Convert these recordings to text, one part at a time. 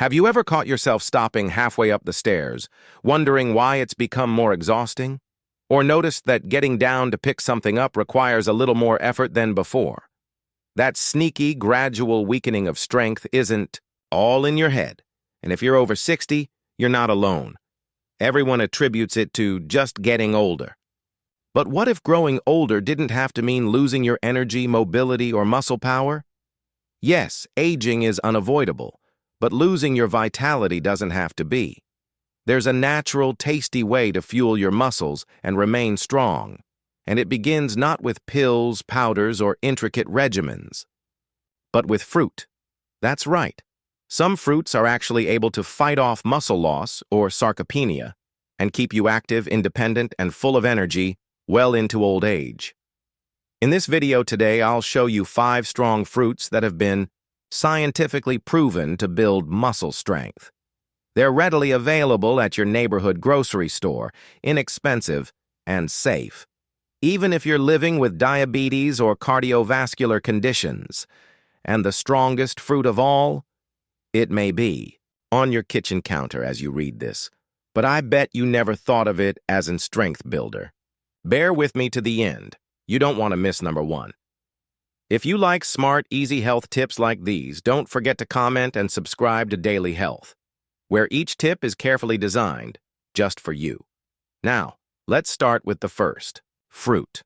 Have you ever caught yourself stopping halfway up the stairs, wondering why it's become more exhausting? Or noticed that getting down to pick something up requires a little more effort than before? That sneaky, gradual weakening of strength isn't all in your head, and if you're over 60, you're not alone. Everyone attributes it to just getting older. But what if growing older didn't have to mean losing your energy, mobility, or muscle power? Yes, aging is unavoidable, but losing your vitality doesn't have to be. There's a natural, tasty way to fuel your muscles and remain strong, and it begins not with pills, powders, or intricate regimens, but with fruit. That's right. Some fruits are actually able to fight off muscle loss, or sarcopenia, and keep you active, independent, and full of energy well into old age. In this video today, I'll show you 5 strong fruits that have been scientifically proven to build muscle strength. They're readily available at your neighborhood grocery store, inexpensive and safe. Even if you're living with diabetes or cardiovascular conditions. And the strongest fruit of all? It may be on your kitchen counter as you read this, but I bet you never thought of it as a strength builder. Bear with me to the end. You don't want to miss number 1. If you like smart, easy health tips like these, don't forget to comment and subscribe to Daily Health, where each tip is carefully designed just for you. Now, let's start with the first, fruit.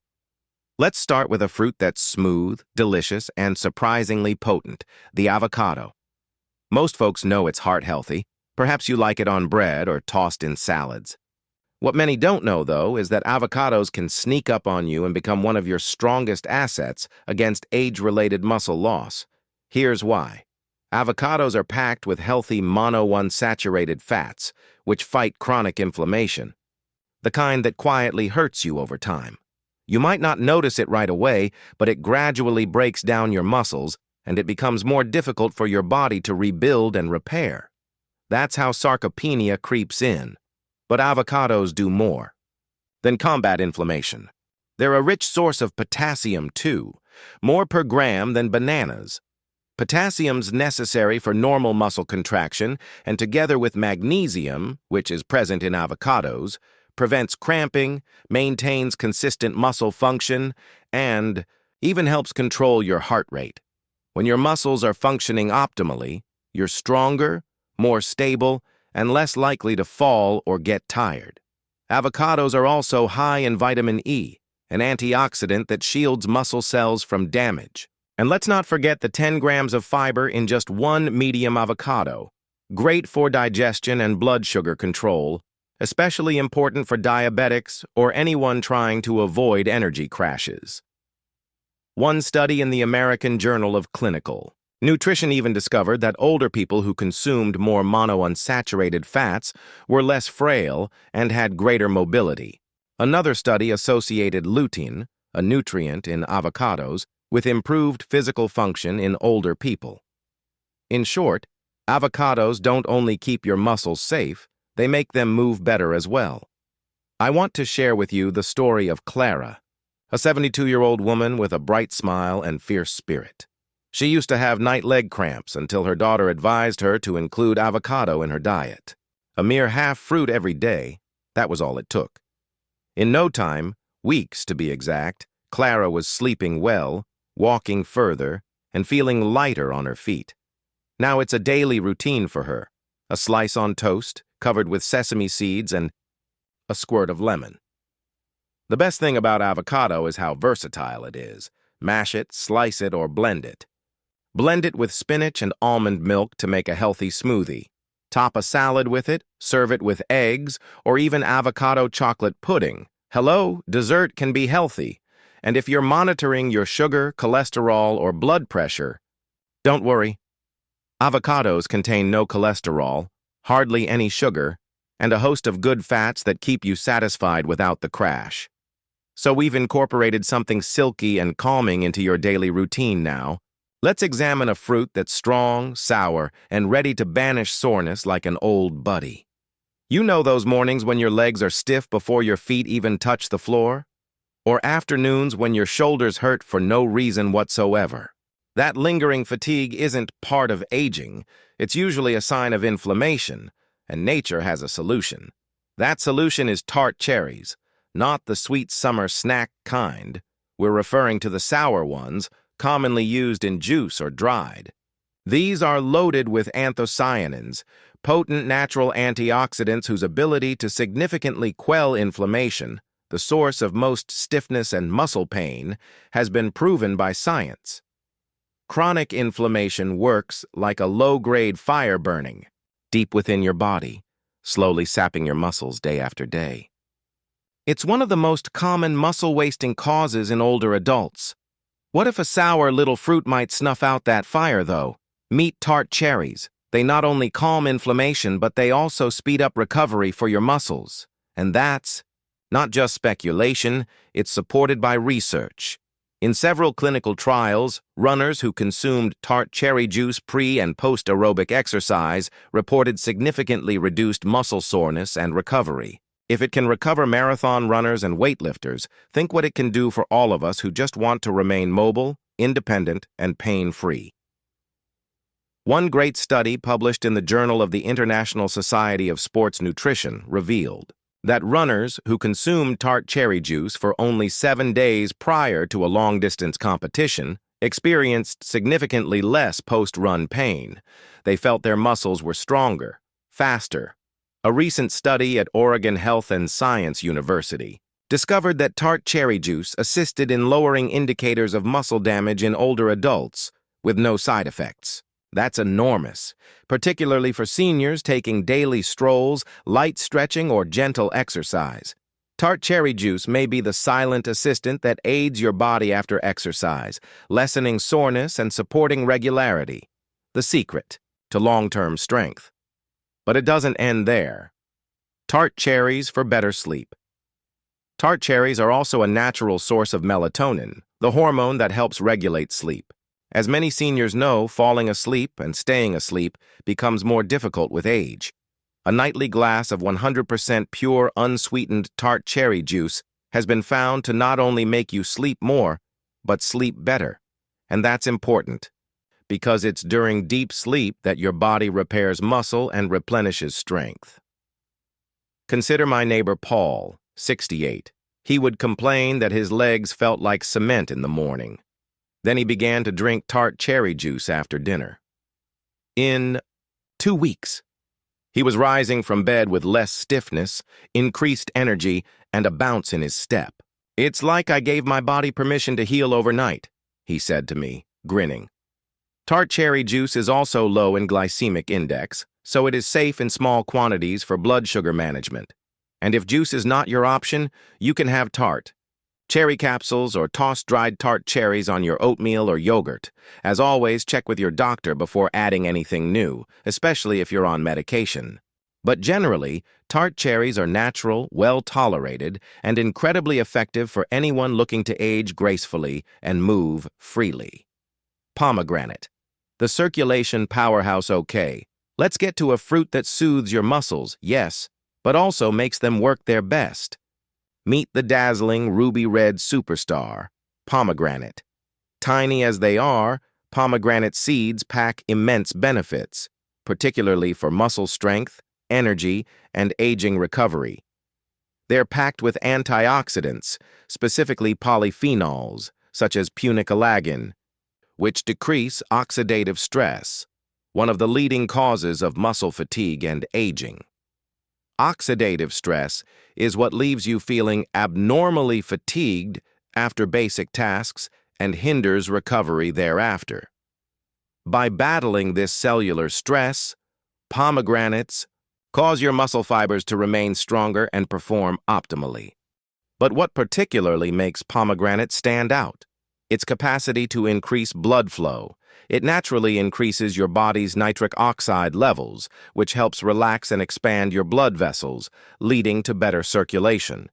Let's start with a fruit that's smooth, delicious, and surprisingly potent, the avocado. Most folks know it's heart-healthy. Perhaps you like it on bread or tossed in salads. What many don't know, though, is that avocados can sneak up on you and become one of your strongest assets against age-related muscle loss. Here's why. Avocados are packed with healthy monounsaturated fats, which fight chronic inflammation, the kind that quietly hurts you over time. You might not notice it right away, but it gradually breaks down your muscles, and it becomes more difficult for your body to rebuild and repair. That's how sarcopenia creeps in. But avocados do more than combat inflammation. They're a rich source of potassium, too, more per gram than bananas. Potassium's necessary for normal muscle contraction, and together with magnesium, which is present in avocados, prevents cramping, maintains consistent muscle function, and even helps control your heart rate. When your muscles are functioning optimally, you're stronger, more stable, and less likely to fall or get tired. Avocados are also high in vitamin E, an antioxidant that shields muscle cells from damage. And let's not forget the 10 grams of fiber in just one medium avocado, great for digestion and blood sugar control, especially important for diabetics or anyone trying to avoid energy crashes. One study in the American Journal of Clinical Nutrition even discovered that older people who consumed more monounsaturated fats were less frail and had greater mobility. Another study associated lutein, a nutrient in avocados, with improved physical function in older people. In short, avocados don't only keep your muscles safe, they make them move better as well. I want to share with you the story of Clara, a 72-year-old woman with a bright smile and fierce spirit. She used to have night leg cramps until her daughter advised her to include avocado in her diet. A mere half fruit every day, that was all it took. In no time, weeks to be exact, Clara was sleeping well, walking further, and feeling lighter on her feet. Now it's a daily routine for her, a slice on toast, covered with sesame seeds and a squirt of lemon. The best thing about avocado is how versatile it is. Mash it, slice it, or blend it. Blend it with spinach and almond milk to make a healthy smoothie. Top a salad with it, serve it with eggs, or even avocado chocolate pudding. Hello, dessert can be healthy. And if you're monitoring your sugar, cholesterol, or blood pressure, don't worry. Avocados contain no cholesterol, hardly any sugar, and a host of good fats that keep you satisfied without the crash. So we've incorporated something silky and calming into your daily routine now. Let's examine a fruit that's strong, sour, and ready to banish soreness like an old buddy. You know those mornings when your legs are stiff before your feet even touch the floor? Or afternoons when your shoulders hurt for no reason whatsoever? That lingering fatigue isn't part of aging. it's usually a sign of inflammation, and nature has a solution. That solution is tart cherries, not the sweet summer snack kind. We're referring to the sour ones, commonly used in juice or dried. These are loaded with anthocyanins, potent natural antioxidants whose ability to significantly quell inflammation, the source of most stiffness and muscle pain, has been proven by science. Chronic inflammation works like a low-grade fire burning, deep within your body, slowly sapping your muscles day after day. It's one of the most common muscle-wasting causes in older adults. What if a sour little fruit might snuff out that fire, though? Meet tart cherries. They not only calm inflammation, but they also speed up recovery for your muscles. And that's not just speculation, it's supported by research. In several clinical trials, runners who consumed tart cherry juice pre- and post-aerobic exercise reported significantly reduced muscle soreness and recovery. If it can recover marathon runners and weightlifters, think what it can do for all of us who just want to remain mobile, independent, and pain-free. One great study published in the Journal of the International Society of Sports Nutrition revealed that runners who consumed tart cherry juice for only 7 days prior to a long-distance competition experienced significantly less post-run pain. They felt their muscles were stronger, faster. A recent study at Oregon Health and Science University discovered that tart cherry juice assisted in lowering indicators of muscle damage in older adults with no side effects. That's enormous, particularly for seniors taking daily strolls, light stretching, or gentle exercise. Tart cherry juice may be the silent assistant that aids your body after exercise, lessening soreness and supporting regularity. The secret to long-term strength. But it doesn't end there. Tart cherries for better sleep. Tart cherries are also a natural source of melatonin, the hormone that helps regulate sleep. As many seniors know, falling asleep and staying asleep becomes more difficult with age. A nightly glass of 100% pure, unsweetened tart cherry juice has been found to not only make you sleep more, but sleep better. And that's important, because it's during deep sleep that your body repairs muscle and replenishes strength. Consider my neighbor Paul, 68. He would complain that his legs felt like cement in the morning. Then he began to drink tart cherry juice after dinner. In 2 weeks, he was rising from bed with less stiffness, increased energy, and a bounce in his step. "It's like I gave my body permission to heal overnight," he said to me, grinning. Tart cherry juice is also low in glycemic index, so it is safe in small quantities for blood sugar management. And if juice is not your option, you can have tart cherry capsules or tossed dried tart cherries on your oatmeal or yogurt. As always, check with your doctor before adding anything new, especially if you're on medication. But generally, tart cherries are natural, well-tolerated, and incredibly effective for anyone looking to age gracefully and move freely. Pomegranate. The circulation powerhouse. Okay, let's get to a fruit that soothes your muscles, yes, but also makes them work their best. Meet the dazzling ruby-red superstar, pomegranate. Tiny as they are, pomegranate seeds pack immense benefits, particularly for muscle strength, energy, and aging recovery. They're packed with antioxidants, specifically polyphenols, such as punicalagin, which decrease oxidative stress, one of the leading causes of muscle fatigue and aging. Oxidative stress is what leaves you feeling abnormally fatigued after basic tasks and hinders recovery thereafter. By battling this cellular stress, pomegranates cause your muscle fibers to remain stronger and perform optimally. But what particularly makes pomegranate stand out? Its capacity to increase blood flow. It naturally increases your body's nitric oxide levels, which helps relax and expand your blood vessels, leading to better circulation.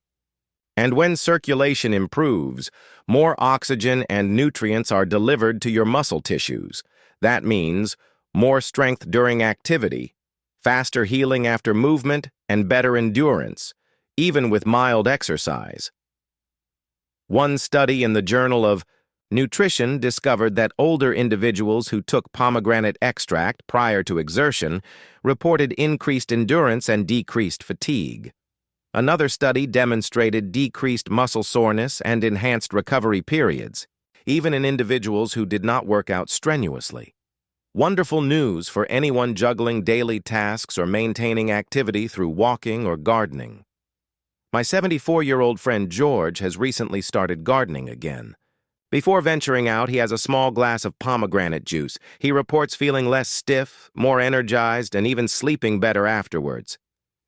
And when circulation improves, more oxygen and nutrients are delivered to your muscle tissues. That means more strength during activity, faster healing after movement, and better endurance, even with mild exercise. One study in the Journal of Nutrition discovered that older individuals who took pomegranate extract prior to exertion reported increased endurance and decreased fatigue. Another study demonstrated decreased muscle soreness and enhanced recovery periods, even in individuals who did not work out strenuously. Wonderful news for anyone juggling daily tasks or maintaining activity through walking or gardening. My 74-year-old friend George has recently started gardening again. Before venturing out, he has a small glass of pomegranate juice. He reports feeling less stiff, more energized, and even sleeping better afterwards.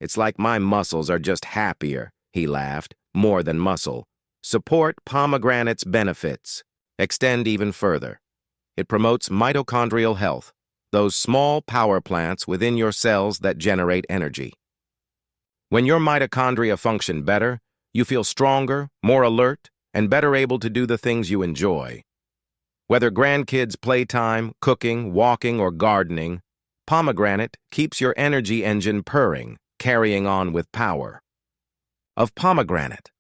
"It's like my muscles are just happier," he laughed, "more than muscle." Support pomegranate's benefits. Extend even further. It promotes mitochondrial health, those small power plants within your cells that generate energy. When your mitochondria function better, you feel stronger, more alert, and better able to do the things you enjoy. Whether grandkids' playtime, cooking, walking, or gardening, pomegranate keeps your energy engine purring, carrying on with power. Of pomegranate.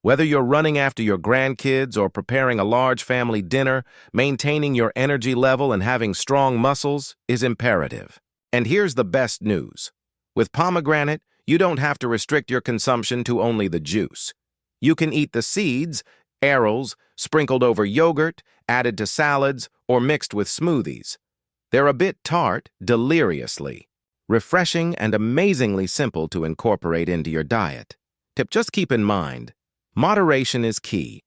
Whether you're running after your grandkids or preparing a large family dinner, maintaining your energy level and having strong muscles is imperative. And here's the best news. With pomegranate, you don't have to restrict your consumption to only the juice. You can eat the seeds, arils, sprinkled over yogurt, added to salads, or mixed with smoothies. They're a bit tart, deliriously refreshing, and amazingly simple to incorporate into your diet. Just keep in mind, moderation is key.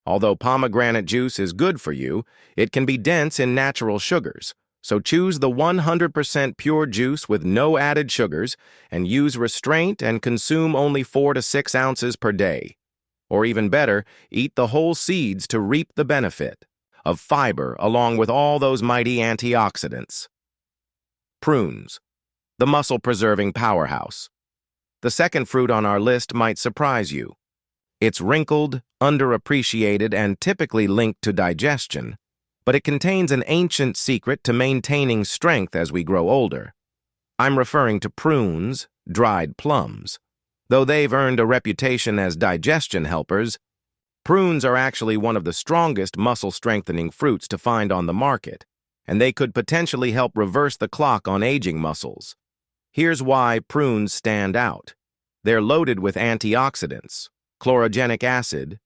Although pomegranate juice is good for you, it can be dense in natural sugars, so choose the 100% pure juice with no added sugars and use restraint and consume only 4 to 6 ounces per day. Or even better, eat the whole seeds to reap the benefit of fiber along with all those mighty antioxidants. Prunes, the muscle-preserving powerhouse. The second fruit on our list might surprise you. It's wrinkled, underappreciated, and typically linked to digestion, but it contains an ancient secret to maintaining strength as we grow older. I'm referring to prunes, dried plums. Though they've earned a reputation as digestion helpers, prunes are actually one of the strongest muscle-strengthening fruits to find on the market, and they could potentially help reverse the clock on aging muscles. Here's why prunes stand out. They're loaded with antioxidants, chlorogenic acid,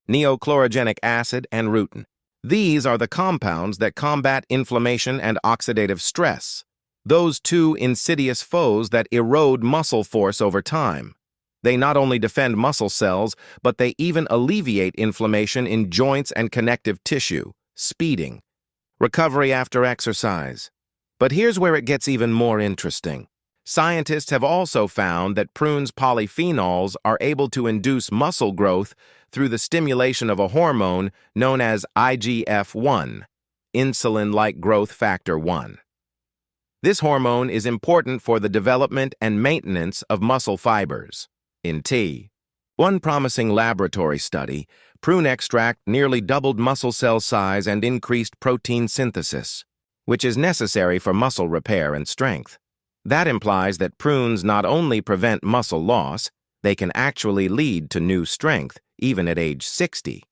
neochlorogenic acid, and rutin. These are the compounds that combat inflammation and oxidative stress, those two insidious foes that erode muscle force over time. They not only defend muscle cells, but they even alleviate inflammation in joints and connective tissue, speeding recovery after exercise. But here's where it gets even more interesting. Scientists have also found that prunes' polyphenols are able to induce muscle growth through the stimulation of a hormone known as IGF-1, insulin-like growth factor 1. This hormone is important for the development and maintenance of muscle fibers. In tea, one promising laboratory study, prune extract nearly doubled muscle cell size and increased protein synthesis, which is necessary for muscle repair and strength. That implies that prunes not only prevent muscle loss, they can actually lead to new strength, even at age 60.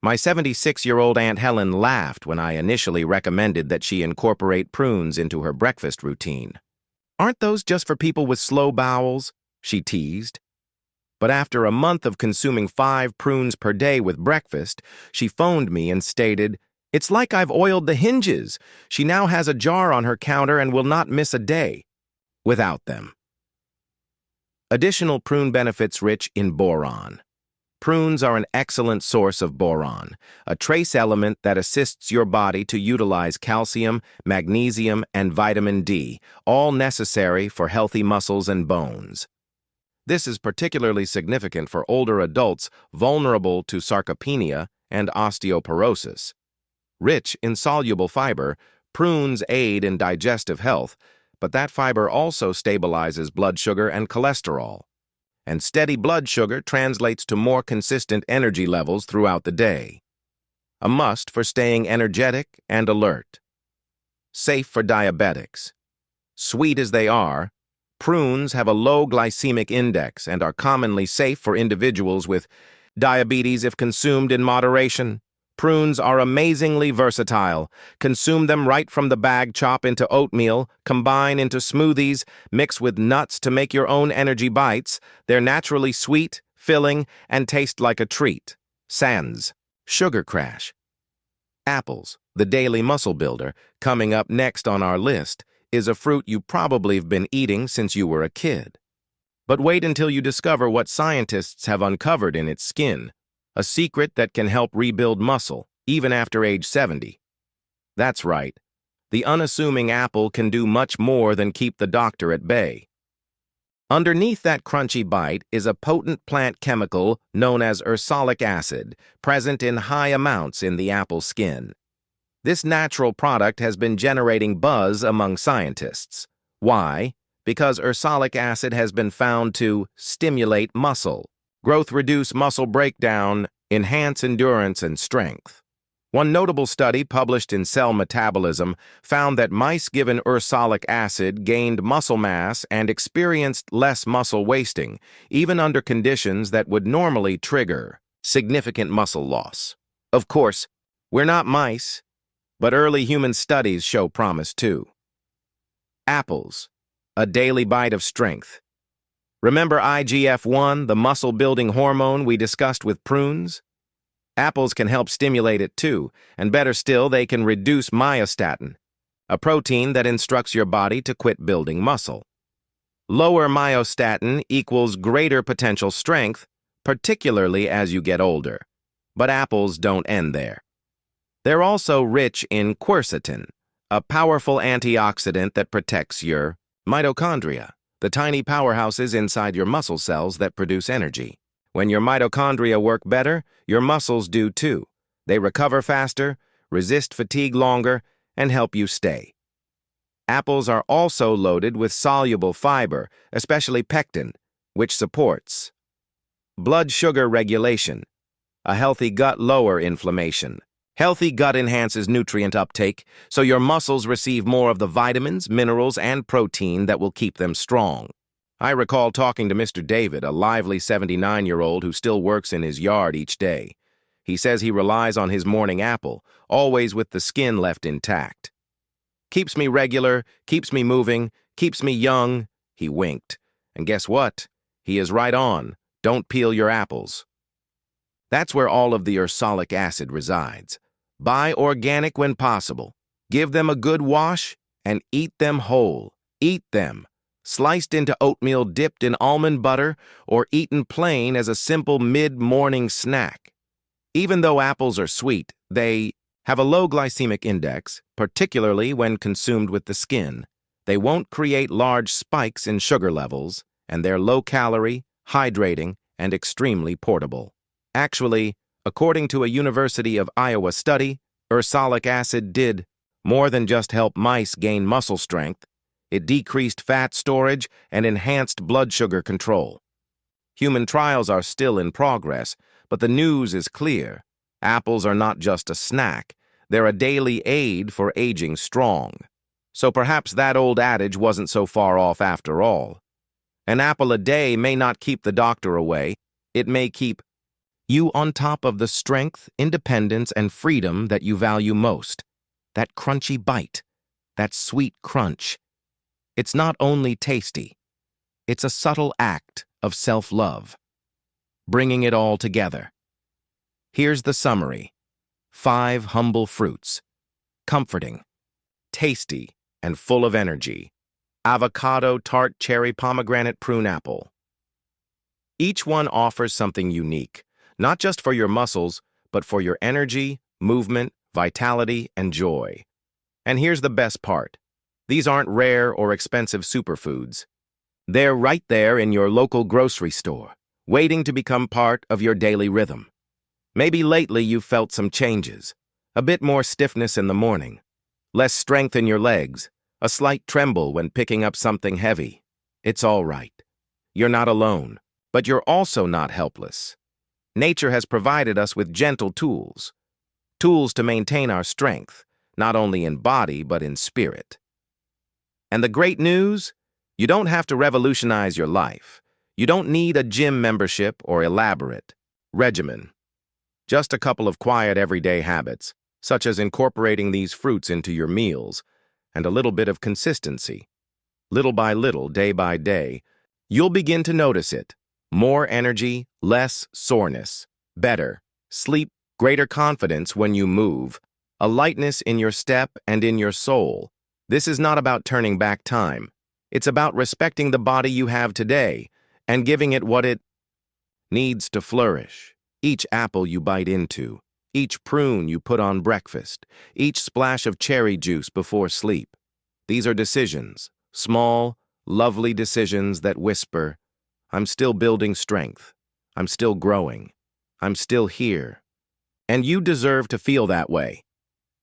My 76-year-old Aunt Helen laughed when I initially recommended that she incorporate prunes into her breakfast routine. "Aren't those just for people with slow bowels?" she teased. But after a month of consuming 5 prunes per day with breakfast, she phoned me and stated, "It's like I've oiled the hinges. She now has a jar on her counter and will not miss a day without them." Additional prune benefits rich in boron. Prunes are an excellent source of boron, a trace element that assists your body to utilize calcium, magnesium, and vitamin D, all necessary for healthy muscles and bones. This is particularly significant for older adults vulnerable to sarcopenia and osteoporosis. Rich in soluble fiber, prunes aid in digestive health, but that fiber also stabilizes blood sugar and cholesterol. And steady blood sugar translates to more consistent energy levels throughout the day. A must for staying energetic and alert. Safe for diabetics. Sweet as they are, prunes have a low glycemic index and are commonly safe for individuals with diabetes if consumed in moderation. Prunes are amazingly versatile. Consume them right from the bag, chop into oatmeal, combine into smoothies, mix with nuts to make your own energy bites. They're naturally sweet, filling, and taste like a treat. Sans. Sugar crash. Apples, the daily muscle builder, coming up next on our list, is a fruit you probably have been eating since you were a kid. But wait until you discover what scientists have uncovered in its skin. A secret that can help rebuild muscle, even after age 70. That's right. The unassuming apple can do much more than keep the doctor at bay. Underneath that crunchy bite is a potent plant chemical known as ursolic acid, present in high amounts in the apple skin. This natural product has been generating buzz among scientists. Why? Because ursolic acid has been found to stimulate muscle growth, reduce muscle breakdown, enhance endurance and strength. One notable study published in Cell Metabolism found that mice given ursolic acid gained muscle mass and experienced less muscle wasting, even under conditions that would normally trigger significant muscle loss. Of course, we're not mice, but early human studies show promise too. Apples, a daily bite of strength. Remember IGF-1, the muscle-building hormone we discussed with prunes? Apples can help stimulate it too, and better still, they can reduce myostatin, a protein that instructs your body to quit building muscle. Lower myostatin equals greater potential strength, particularly as you get older. But apples don't end there. They're also rich in quercetin, a powerful antioxidant that protects your mitochondria, the tiny powerhouses inside your muscle cells that produce energy. When your mitochondria work better, your muscles do too. They recover faster, resist fatigue longer, and help you stay. Apples are also loaded with soluble fiber, especially pectin, which supports blood sugar regulation, a healthy gut lower inflammation. Healthy gut enhances nutrient uptake, so your muscles receive more of the vitamins, minerals, and protein that will keep them strong. I recall talking to Mr. David, a lively 79-year-old who still works in his yard each day. He says he relies on his morning apple, always with the skin left intact. Keeps me regular, keeps me moving, keeps me young, he winked. And guess what? He is right on. Don't peel your apples. That's where all of the ursolic acid resides. Buy organic when possible. Give them a good wash and eat them whole. Eat them. Sliced into oatmeal dipped in almond butter or eaten plain as a simple mid-morning snack. Even though apples are sweet, they have a low glycemic index, particularly when consumed with the skin. They won't create large spikes in sugar levels, and they're low-calorie, hydrating, and extremely portable. Actually, according to a University of Iowa study, ursolic acid did more than just help mice gain muscle strength. It decreased fat storage and enhanced blood sugar control. Human trials are still in progress, but the news is clear. Apples are not just a snack. They're a daily aid for aging strong. So perhaps that old adage wasn't so far off after all. An apple a day may not keep the doctor away. It may keep you on top of the strength, independence, and freedom that you value most. That crunchy bite, that sweet crunch. It's not only tasty, it's a subtle act of self-love, bringing it all together. Here's the summary. 5 humble fruits. Comforting, tasty, and full of energy. Avocado, tart, cherry, pomegranate, prune, apple. Each one offers something unique. Not just for your muscles, but for your energy, movement, vitality, and joy. And here's the best part. These aren't rare or expensive superfoods. They're right there in your local grocery store, waiting to become part of your daily rhythm. Maybe lately you've felt some changes. A bit more stiffness in the morning, less strength in your legs, a slight tremble when picking up something heavy. It's all right. You're not alone, but you're also not helpless. Nature has provided us with gentle tools to maintain our strength, not only in body but in spirit. And the great news? You don't have to revolutionize your life. You don't need a gym membership or elaborate regimen. Just a couple of quiet everyday habits, such as incorporating these fruits into your meals, and a little bit of consistency. Little by little, day by day, you'll begin to notice it. More energy, less soreness, better sleep, greater confidence when you move, a lightness in your step and in your soul. This is not about turning back time. It's about respecting the body you have today and giving it what it needs to flourish. Each apple you bite into, each prune you put on breakfast, each splash of cherry juice before sleep. These are decisions, small, lovely decisions that whisper, I'm still building strength. I'm still growing. I'm still here. And you deserve to feel that way.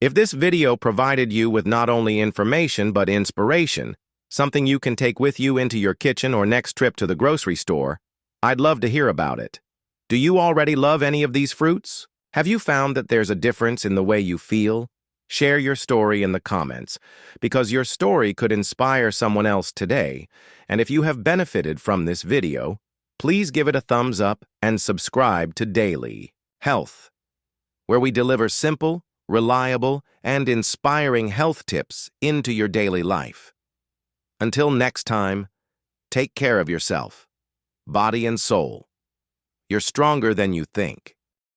If this video provided you with not only information but inspiration, something you can take with you into your kitchen or next trip to the grocery store, I'd love to hear about it. Do you already love any of these fruits? Have you found that there's a difference in the way you feel? Share your story in the comments, because your story could inspire someone else today. And if you have benefited from this video, please give it a thumbs up and subscribe to Daily Health, where we deliver simple, reliable, and inspiring health tips into your daily life. Until next time, take care of yourself, body and soul. You're stronger than you think.